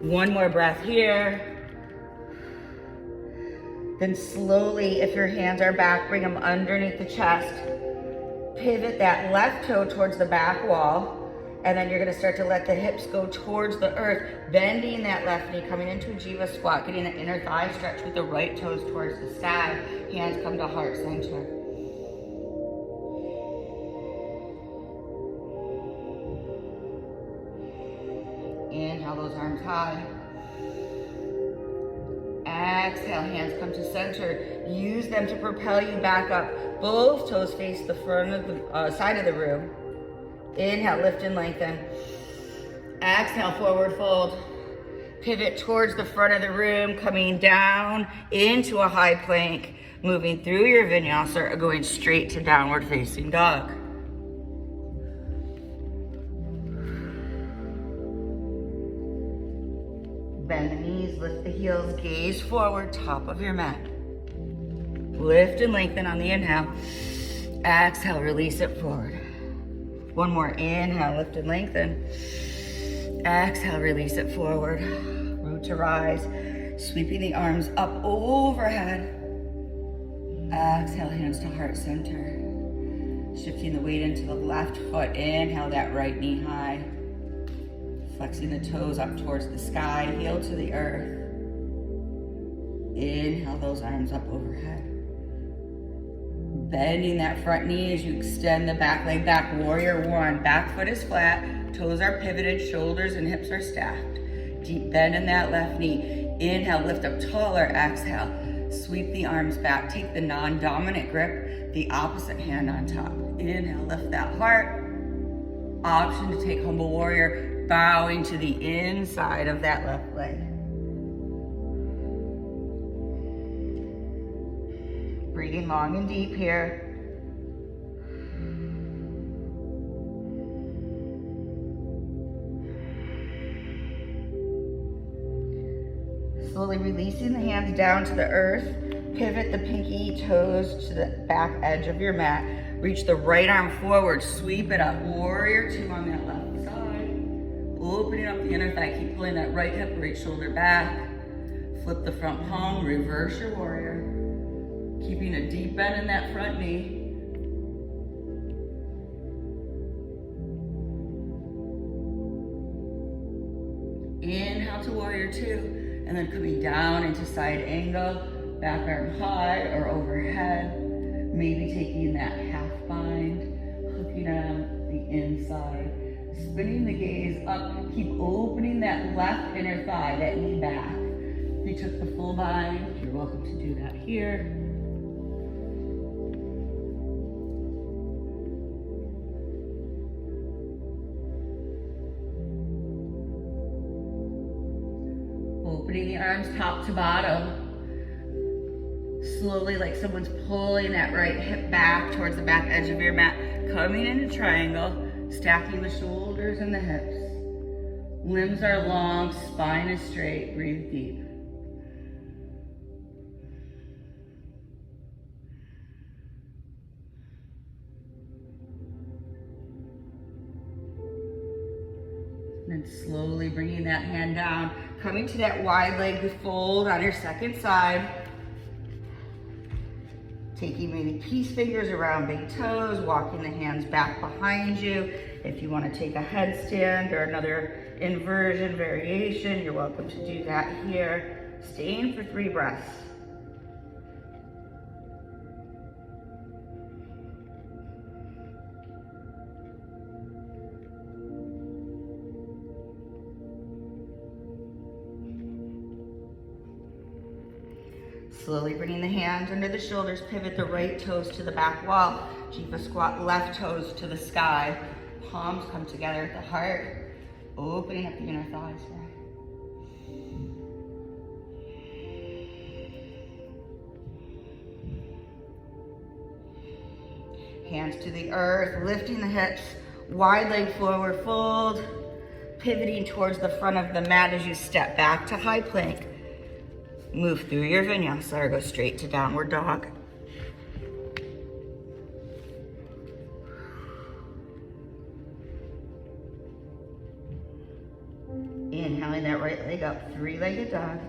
One more breath here. Then slowly, if your hands are back, bring them underneath the chest. Pivot that left toe towards the back wall. And then you're gonna start to let the hips go towards the earth, bending that left knee, coming into a Jiva squat, getting the inner thigh stretch with the right toes towards the sky. Hands come to heart center. Inhale those arms high. Exhale, hands come to center. Use them to propel you back up. Both toes face the front of the side of the room. Inhale, lift and lengthen. Exhale, forward fold. Pivot towards the front of the room, coming down into a high plank, moving through your vinyasa or going straight to downward facing dog. Bend the knees, lift the heels, gaze forward, top of your mat. Lift and lengthen on the inhale. Exhale, release it forward. One more, inhale, lift and lengthen. Exhale, release it forward. Root to rise, sweeping the arms up overhead. Exhale, hands to heart center. Shifting the weight into the left foot, inhale that right knee high. Flexing the toes up towards the sky, heel to the earth. Inhale those arms up overhead. Bending that front knee as you extend the back leg back, warrior one. Back foot is flat, toes are pivoted, shoulders and hips are stacked. Deep bend in that left knee. Inhale, lift up taller, exhale. Sweep the arms back, take the non-dominant grip, the opposite hand on top. Inhale, lift that heart. Option to take humble warrior, bowing to the inside of that left leg. Breathing long and deep here. Slowly releasing the hands down to the earth. Pivot the pinky toes to the back edge of your mat. Reach the right arm forward, sweep it up. Warrior two on that left side. Opening up the inner thigh, keep pulling that right hip, right shoulder back. Flip the front palm, reverse your warrior. Keeping a deep bend in that front knee. Inhale to warrior two, and then coming down into side angle, back arm high or overhead. Maybe taking that half bind, hooking on the inside, spinning the gaze up. Keep opening that left inner thigh, that knee back. If you took the full bind, you're welcome to do that here. Opening the arms top to bottom. Slowly, like someone's pulling that right hip back towards the back edge of your mat. Coming into triangle, stacking the shoulders and the hips. Limbs are long, spine is straight. Breathe deep. And then slowly bringing that hand down, coming to that wide leg fold on your second side. Taking maybe peace fingers around big toes, walking the hands back behind you. If you want to take a headstand or another inversion variation, you're welcome to do that here. Staying for 3 breaths. Slowly bringing the hands under the shoulders, pivot the right toes to the back wall. Jiva squat, left toes to the sky. Palms come together at the heart, opening up the inner thighs. Hands to the earth, lifting the hips, wide leg forward fold, pivoting towards the front of the mat as you step back to high plank. Move through your vinyasa or go straight to downward dog. Inhale. Inhaling that right leg up, three-legged dog.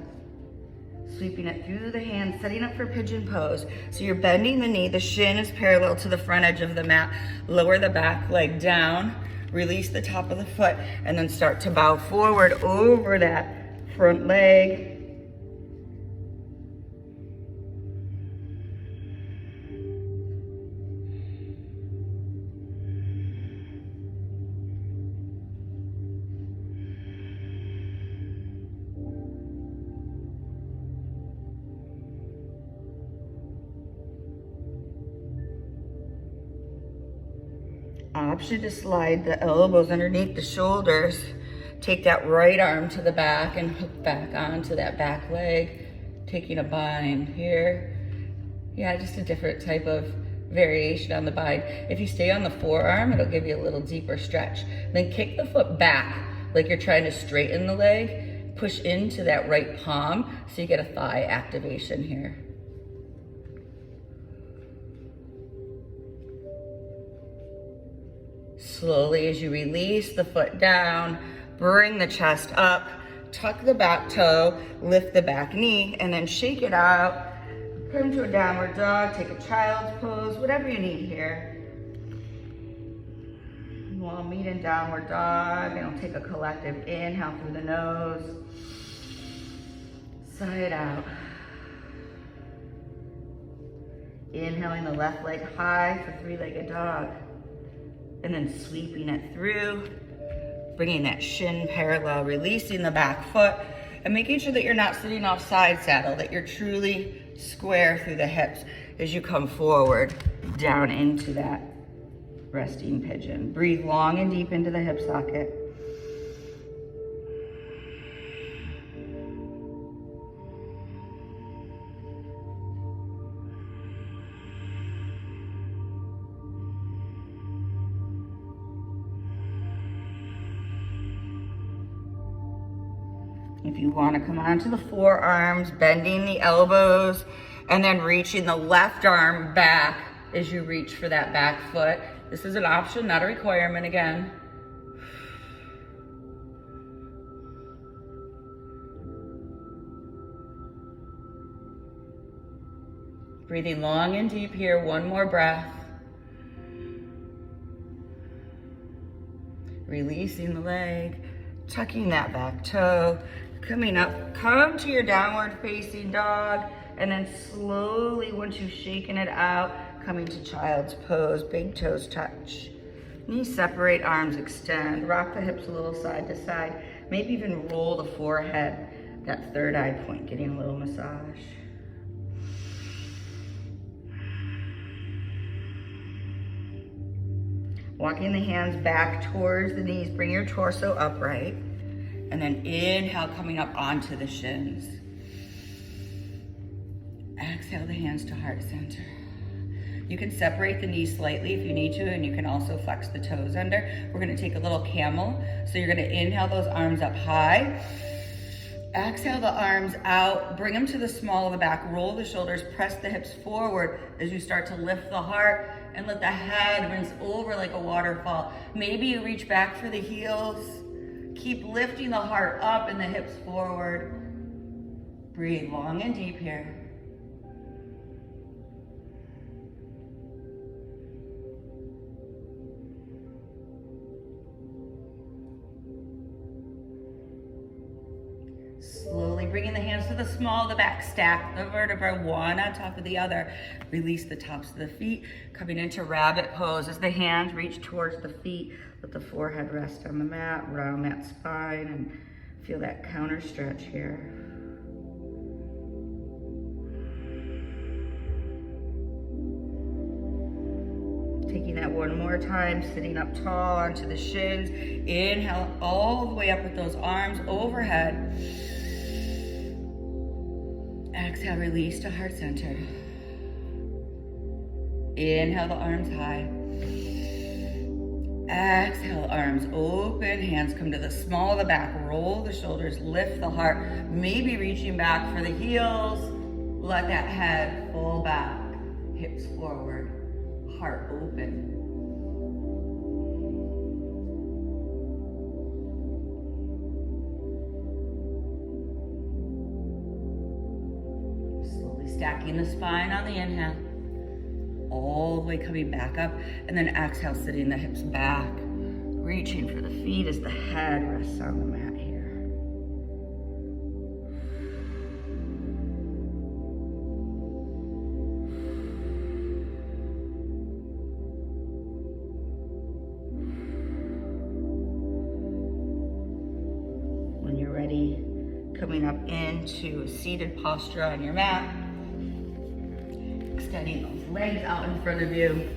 Sweeping it through the hands, setting up for pigeon pose. So you're bending the knee, the shin is parallel to the front edge of the mat. Lower the back leg down, release the top of the foot, and then start to bow forward over that front leg. Option to slide the elbows underneath the shoulders. Take that right arm to the back and hook back onto that back leg, taking a bind here. Yeah, just a different type of variation on the bind. If you stay on the forearm, it'll give you a little deeper stretch. Then kick the foot back like you're trying to straighten the leg. Push into that right palm so you get a thigh activation here. Slowly as you release the foot down, bring the chest up, tuck the back toe, lift the back knee, and then shake it out. Come to a downward dog, take a child's pose, whatever you need here. We'll meet in downward dog, and we'll take a collective inhale through the nose, side out. Inhaling the left leg high for three-legged dog. And then sweeping it through, bringing that shin parallel, releasing the back foot, and making sure that you're not sitting off side saddle, that you're truly square through the hips as you come forward, down into that resting pigeon. Breathe long and deep into the hip socket. If you want to come onto the forearms, bending the elbows, and then reaching the left arm back as you reach for that back foot. This is an option, not a requirement again. Breathing long and deep here, one more breath. Releasing the leg, tucking that back toe. Coming up, come to your downward facing dog, and then slowly, once you've shaken it out, coming to child's pose, big toes touch. Knees separate, arms extend, rock the hips a little side to side, maybe even roll the forehead, that third eye point, getting a little massage. Walking the hands back towards the knees, bring your torso upright. And then inhale, coming up onto the shins. Exhale the hands to heart center. You can separate the knees slightly if you need to, and you can also flex the toes under. We're gonna take a little camel. So you're gonna inhale those arms up high. Exhale the arms out, bring them to the small of the back, roll the shoulders, press the hips forward as you start to lift the heart and let the head rinse over like a waterfall. Maybe you reach back for the heels. Keep lifting the heart up and the hips forward. Breathe long and deep here. Slowly bringing the hands to the small of the back. Stack the vertebrae one on top of the other. Release the tops of the feet. Coming into rabbit pose as the hands reach towards the feet. Let the forehead rest on the mat, round that spine, and feel that counter stretch here. Taking that one more time, sitting up tall onto the shins. Inhale all the way up with those arms overhead. Exhale, release to heart center. Inhale the arms high. Exhale, arms open, hands come to the small of the back, roll the shoulders, lift the heart, maybe reaching back for the heels. Let that head fall back, hips forward, heart open. Stacking the spine on the inhale. All the way coming back up. And then exhale, sitting the hips back. Reaching for the feet as the head rests on the mat here. When you're ready, coming up into a seated posture on your mat. Extending those legs out in front of you.